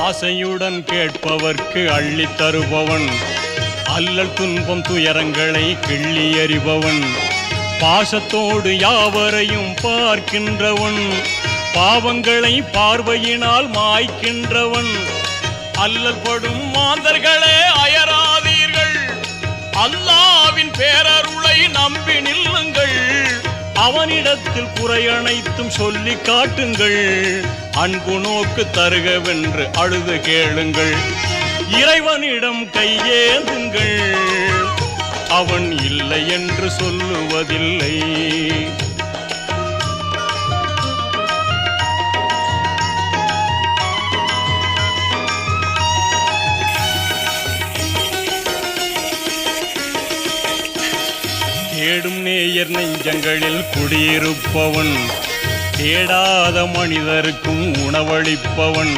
ஆசையுடன் கேட்பவர்க்கு அள்ளித் தருபவன், அல்லல் துன்பம் துயரங்களை கிள்ளி எறிபவன், பாசத்தோடு யாவரையும் பார்க்கின்றவன், பாவங்களை பார்வையினால் மாய்க்கின்றவன். அல்லல் படும் மாந்தர்களே அயராதீர்கள், அல்லாவின் பேரருளை நம்பி நில்லுங்கள். அவனிடத்தில் குறையனைத்தும் சொல்லி காட்டுங்கள், அன்பு நோக்கு தருகவென்று அழுது கேளுங்கள். இறைவனிடம் கையேந்துங்கள், அவன் இல்லை என்று சொல்லுவதில்லை. தேடும் நேயர் நெஞ்சங்களில் குடியிருப்பவன், தேடாத மனிதருக்கும் உணவளிப்பவன்.